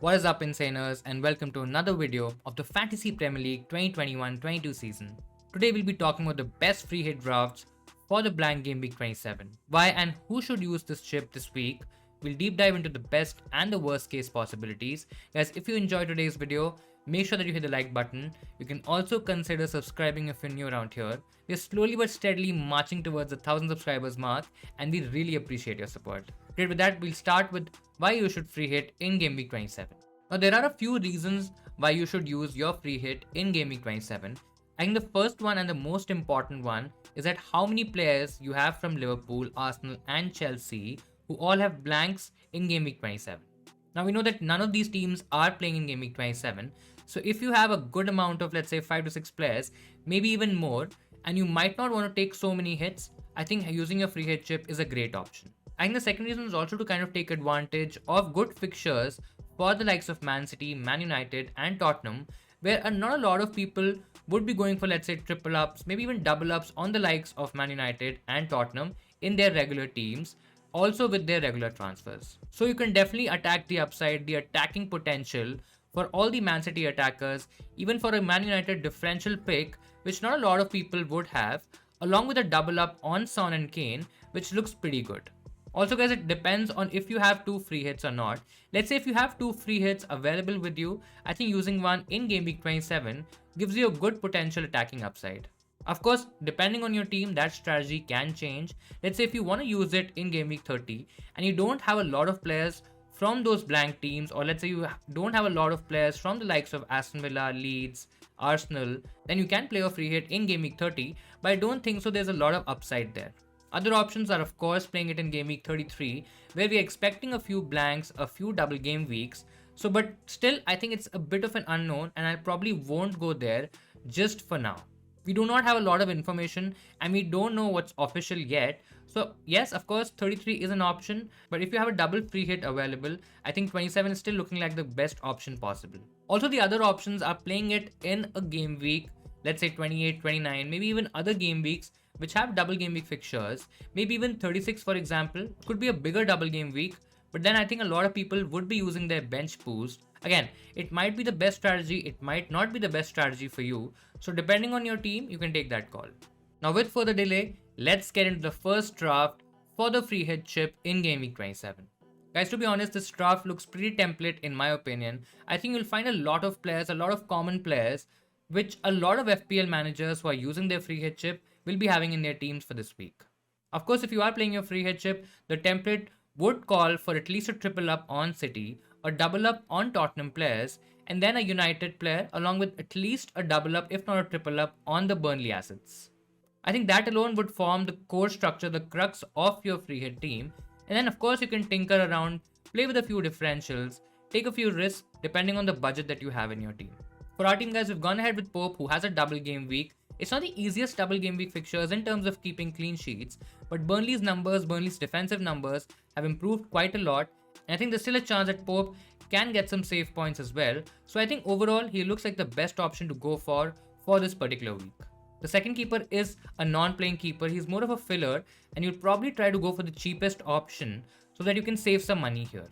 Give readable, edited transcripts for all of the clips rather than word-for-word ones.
What is up, Insaners, and welcome to another video of the Fantasy Premier League 2021-22 season. Today we'll be talking about the best free hit drafts for the blank game week 27. Why and who should use this chip this week. We'll deep dive into the best and the worst case possibilities. Guys, if you enjoyed today's video, make sure that you hit the like button. You can also consider subscribing if you're new around here. We're slowly but steadily marching towards the 1000 subscribers mark, and we really appreciate your support. Great, with that, we'll start with why you should free hit in game week 27. Now, there are a few reasons why you should use your free hit in game week 27. I think the first one and the most important one is that how many players you have from Liverpool, Arsenal and Chelsea who all have blanks in game week 27. Now, we know that none of these teams are playing in game week 27. So if you have a good amount of, let's say, 5 to 6 players, maybe even more, and you might not want to take so many hits, I think using your free hit chip is a great option. I think the second reason is also to kind of take advantage of good fixtures for the likes of Man City, Man United and Tottenham, where not a lot of people would be going for, let's say, triple ups, maybe even double ups on the likes of Man United and Tottenham in their regular teams, also with their regular transfers. So you can definitely attack the upside, the attacking potential for all the Man City attackers, even for a Man United differential pick, which not a lot of people would have, along with a double up on Son and Kane, which looks pretty good. Also, guys, it depends on if you have 2 free hits or not. Let's say if you have 2 free hits available with you, I think using one in game week 27 gives you a good potential attacking upside. Of course, depending on your team, that strategy can change. Let's say if you want to use it in game week 30 and you don't have a lot of players from those blank teams, or let's say you don't have a lot of players from the likes of Aston Villa, Leeds, Arsenal, then you can play a free hit in game week 30, but I don't think so there's a lot of upside there. Other options are, of course, playing it in game week 33, where we're expecting a few blanks, a few double game weeks. So, but still, I think it's a bit of an unknown, and I probably won't go there just for now. We do not have a lot of information, and we don't know what's official yet. So, yes, of course, 33 is an option, but if you have a double free hit available, I think 27 is still looking like the best option possible. Also, the other options are playing it in a game week, let's say 28, 29, maybe even other game weeks which have double game week fixtures, maybe even 36 for example, could be a bigger double game week, but then I think a lot of people would be using their bench boost. Again, it might be the best strategy, it might not be the best strategy for you, so depending on your team, you can take that call. Now with further delay, let's get into the first draft for the free hit chip in game week 27. Guys, to be honest, this draft looks pretty template in my opinion. I think you'll find a lot of players, a lot of common players, which a lot of FPL managers who are using their free hit chip will be having in their teams for this week. Of course, if you are playing your free hit chip, the template would call for at least a triple up on City, a double up on Tottenham players, and then a United player along with at least a double up, if not a triple up, on the Burnley assets. I think that alone would form the core structure, the crux of your free hit team. And then of course you can tinker around, play with a few differentials, take a few risks depending on the budget that you have in your team. For our team, guys, we've gone ahead with Pope, who has a double game week. It's not the easiest double game week fixtures in terms of keeping clean sheets, but Burnley's numbers, Burnley's defensive numbers have improved quite a lot, and I think there's still a chance that Pope can get some save points as well. So I think overall, he looks like the best option to go for this particular week. The second keeper is a non-playing keeper. He's more of a filler, and you'll probably try to go for the cheapest option so that you can save some money here.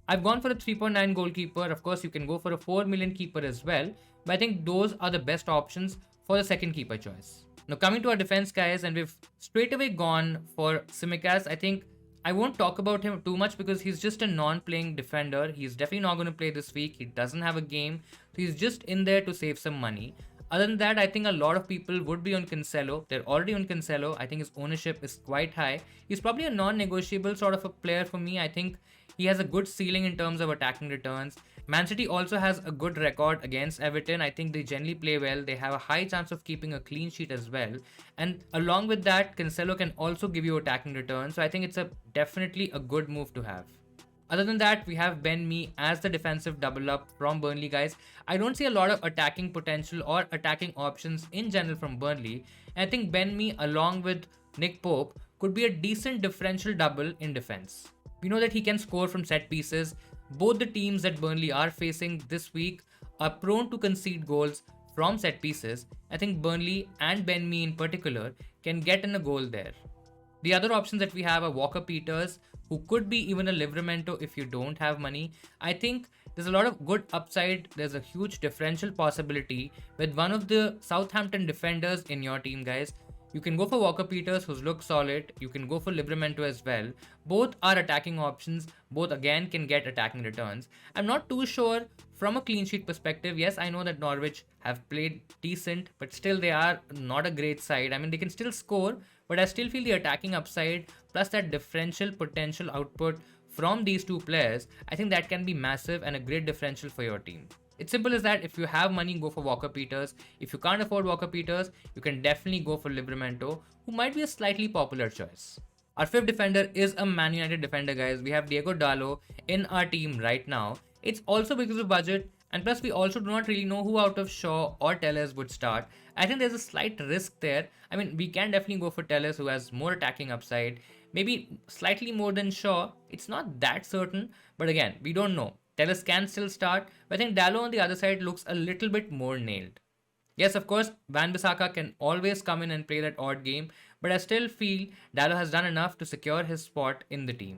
I've gone for a 3.9 goalkeeper. Of course, you can go for a 4 million keeper as well, but I think those are the best options for the second keeper choice. Now coming to our defense, guys, and we've straight away gone for Tsimikas. I think I won't talk about him too much because he's just a non-playing defender. He's definitely not going to play this week. He doesn't have a game, so he's just in there to save some money. Other than that, I think a lot of people would be on Cancelo. They're already on Cancelo. I think his ownership is quite high. He's probably a non-negotiable sort of a player for me. I think he has a good ceiling in terms of attacking returns. Man City also has a good record against Everton. I think they generally play well. They have a high chance of keeping a clean sheet as well. And along with that, Cancelo can also give you attacking returns. So I think it's definitely a good move to have. Other than that, we have Ben Mee as the defensive double up from Burnley, guys. I don't see a lot of attacking potential or attacking options in general from Burnley. And I think Ben Mee along with Nick Pope could be a decent differential double in defense. We know that he can score from set pieces. Both the teams that Burnley are facing this week are prone to concede goals from set pieces. I think Burnley and Ben Mee in particular can get in a goal there. The other options that we have are Walker Peters who could be even a Livramento if you don't have money. I think there's a lot of good upside. There's a huge differential possibility with one of the Southampton defenders in your team, guys. You can go for Walker Peters, who's looked solid. You can go for Livramento as well. Both are attacking options. Both again can get attacking returns. I'm not too sure from a clean sheet perspective. Yes, I know that Norwich have played decent, but still they are not a great side. I mean, they can still score, but I still feel the attacking upside plus that differential potential output from these two players, I think that can be massive and a great differential for your team. It's simple as that. If you have money, go for Walker Peters. If you can't afford Walker Peters, you can definitely go for Livramento, who might be a slightly popular choice. Our fifth defender is a Man United defender, guys. We have Diego Dallo in our team right now. It's also because of budget, and plus we also do not really know who out of Shaw or Telles would start. I think there's a slight risk there. I mean, we can definitely go for Telles, who has more attacking upside, maybe slightly more than Shaw. It's not that certain, but again, we don't know. Telles can still start, but I think Dallo on the other side looks a little bit more nailed. Yes, of course, Wan-Bissaka can always come in and play that odd game, but I still feel Dallo has done enough to secure his spot in the team.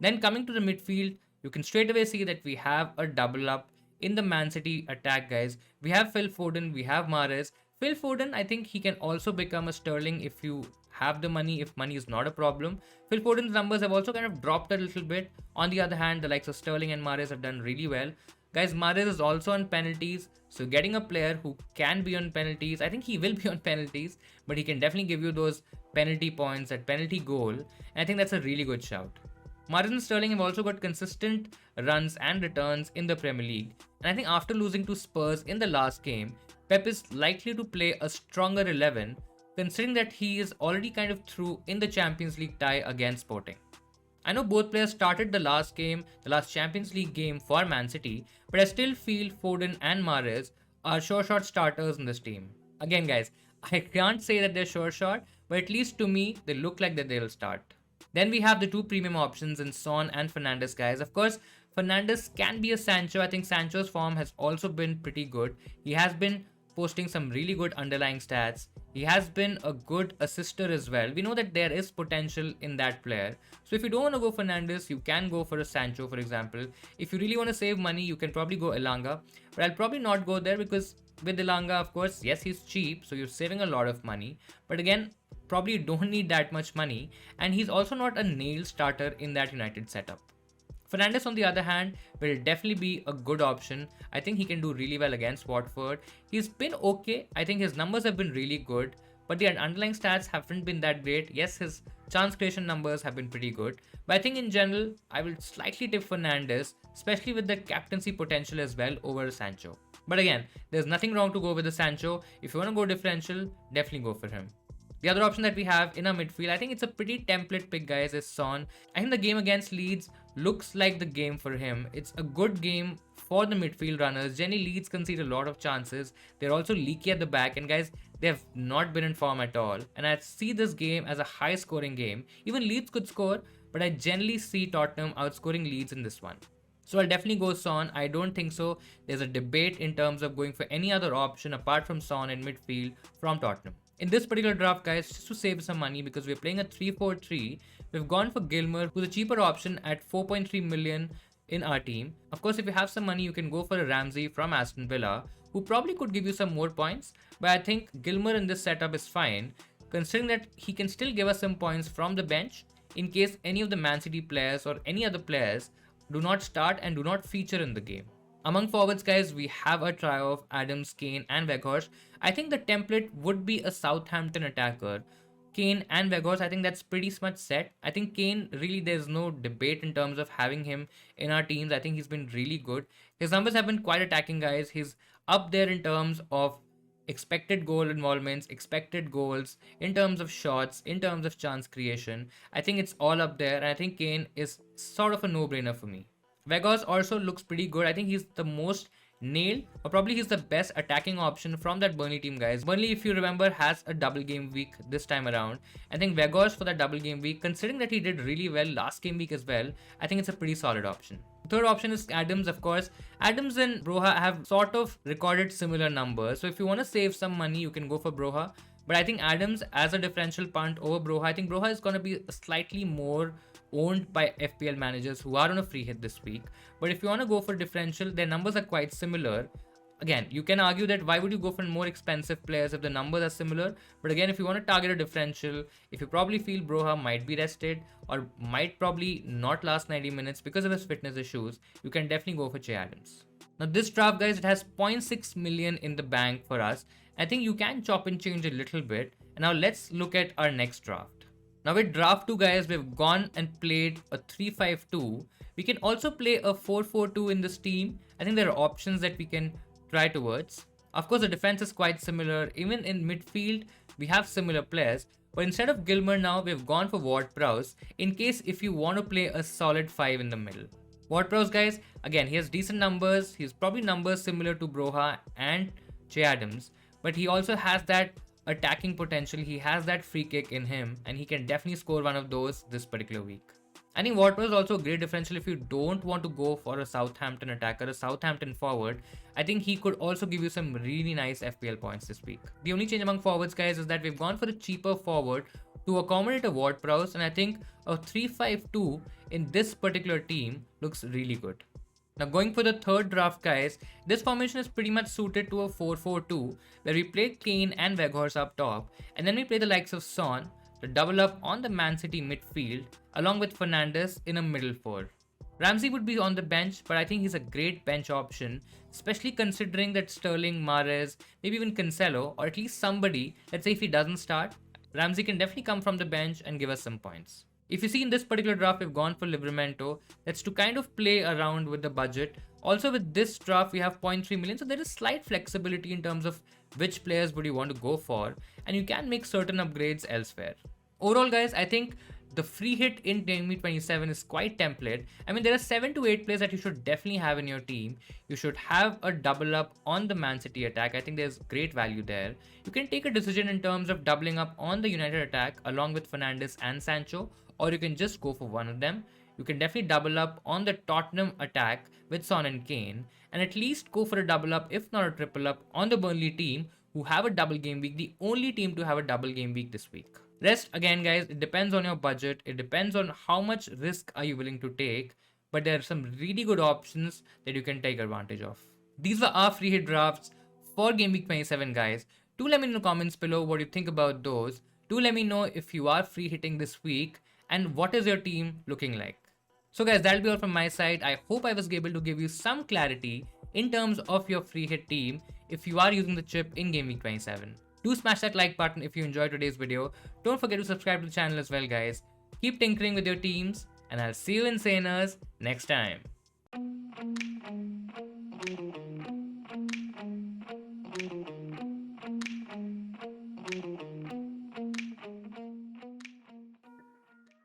Then coming to the midfield, you can straight away see that we have a double up in the Man City attack, guys. We have Phil Foden, we have Mahrez. Phil Foden, I think he can also become a Sterling if you have the money, if money is not a problem. Phil Foden's numbers have also kind of dropped a little bit. On the other hand, the likes of Sterling and Mahrez have done really well. Guys, Mahrez is also on penalties, so getting a player who can be on penalties, I think he will be on penalties, but he can definitely give you those penalty points, that penalty goal, and I think that's a really good shout. Mahrez and Sterling have also got consistent runs and returns in the Premier League, and I think after losing to Spurs in the last game, Pep is likely to play a stronger 11, considering that he is already kind of through in the Champions League tie against Sporting. I know both players started the last game, the last Champions League game for Man City, but I still feel Foden and Mahrez are sure shot starters in this team. Again, guys, I can't say that they're sure shot, but at least to me, they look like that they'll start. Then we have the two premium options in Son and Fernandes, guys. Of course, Fernandes can be a Sancho. I think Sancho's form has also been pretty good. He has been posting some really good underlying stats. He has been a good assister as well. We know that there is potential in that player. So if you don't want to go Fernandes, you can go for a Sancho, for example. If you really want to save money, you can probably go Elanga. But I'll probably not go there because with Elanga, of course, yes, he's cheap, so you're saving a lot of money. But again, probably you don't need that much money. And he's also not a nail starter in that United setup. Fernandes, on the other hand, will definitely be a good option. I think he can do really well against Watford. He's been okay. I think his numbers have been really good, but the underlying stats haven't been that great. Yes, his chance creation numbers have been pretty good, but I think in general, I will slightly tip Fernandes, especially with the captaincy potential as well over Sancho. But again, there's nothing wrong to go with the Sancho. If you want to go differential, definitely go for him. The other option that we have in our midfield, I think it's a pretty template pick, guys, is Son. I think the game against Leeds looks like the game for him. It's a good game for the midfield runners. Generally, Leeds concede a lot of chances. They're also leaky at the back, and guys, they have not been in form at all. And I see this game as a high-scoring game. Even Leeds could score, but I generally see Tottenham outscoring Leeds in this one. So I'll definitely go Son. I don't think so. There's a debate in terms of going for any other option apart from Son in midfield from Tottenham. In this particular draft, guys, just to save some money because we're playing a 3-4-3, we've gone for Gilmour, who's a cheaper option at 4.3 million in our team. Of course, if you have some money, you can go for a Ramsey from Aston Villa, who probably could give you some more points. But I think Gilmour in this setup is fine, considering that he can still give us some points from the bench in case any of the Man City players or any other players do not start and do not feature in the game. Among forwards, guys, we have a trio of Adams, Kane and Weghorst. I think the template would be a Southampton attacker. Kane and Weghorst, I think that's pretty much set. I think Kane, really, there's no debate in terms of having him in our teams. I think he's been really good. His numbers have been quite attacking, guys. He's up there in terms of expected goal involvements, expected goals, in terms of shots, in terms of chance creation. I think it's all up there, and I think Kane is sort of a no-brainer for me. Weghorst also looks pretty good. I think he's the most nailed, or probably he's the best attacking option from that Burnley team, guys. Burnley, if you remember, has a double game week this time around. I think Weghorst for that double game week, considering that he did really well last game week as well, I think it's a pretty solid option. Third option is Adams, of course. Adams and Broha have sort of recorded similar numbers. So if you want to save some money, you can go for Broha. But I think Adams as a differential punt over Broha, I think Broha is going to be slightly more owned by FPL managers who are on a free hit this week. But if you want to go for differential, their numbers are quite similar. Again, you can argue that why would you go for more expensive players if the numbers are similar? But again, if you want to target a differential, if you probably feel Broha might be rested or might probably not last 90 minutes because of his fitness issues, you can definitely go for Che Adams. Now this draft, guys, it has 0.6 million in the bank for us. I think you can chop and change a little bit. And now let's look at our next draft. Now with draft 2, guys, we've gone and played a 3-5-2. We can also play a 4-4-2 in this team. I think there are options that we can try towards. Of course, the defense is quite similar. Even in midfield, we have similar players. But instead of Gilmer now, we've gone for Ward-Prowse in case if you want to play a solid 5 in the middle. Ward-Prowse, guys, again, he has decent numbers. He's probably numbers similar to Broha and Che Adams. But he also has that attacking potential. He has that free kick in him. And he can definitely score one of those this particular week. I think Ward-Prowse is also a great differential if you don't want to go for a Southampton attacker, a Southampton forward. I think he could also give you some really nice FPL points this week. The only change among forwards, guys, is that we've gone for a cheaper forward to accommodate a Ward-Prowse, and I think a 3-5-2 in this particular team looks really good. Now going for the third draft, guys, this formation is pretty much suited to a 4-4-2 where we play Kane and Weghorst up top, and then we play the likes of Son to double up on the Man City midfield along with Fernandes in a middle four. Ramsey would be on the bench, but I think he's a great bench option, especially considering that Sterling, Mahrez, maybe even Cancelo, or at least somebody, let's say if he doesn't start, Ramsey can definitely come from the bench and give us some points. If you see in this particular draft, we've gone for Livramento. That's to kind of play around with the budget. Also with this draft, we have 0.3 million, so there is slight flexibility in terms of which players would you want to go for, and you can make certain upgrades elsewhere. Overall, guys, I think the free hit in Gameweek 27 is quite template. I mean, there are 7 to 8 players that you should definitely have in your team. You should have a double up on the Man City attack. I think there's great value there. You can take a decision in terms of doubling up on the United attack along with Fernandes and Sancho, or you can just go for one of them. You can definitely double up on the Tottenham attack with Son and Kane, and at least go for a double up, if not a triple up, on the Burnley team who have a double game week, the only team to have a double game week this week. Rest, again, guys, it depends on your budget. It depends on how much risk are you willing to take. But there are some really good options that you can take advantage of. These were our free hit drafts for Game Week 27, guys. Do let me know in the comments below what you think about those. Do let me know if you are free hitting this week and what is your team looking like. So guys, that'll be all from my side. I hope I was able to give you some clarity in terms of your free hit team if you are using the chip in Game Week 27. Do smash that like button if you enjoyed today's video. Don't forget to subscribe to the channel as well, guys. Keep tinkering with your teams, and I'll see you insaners next time.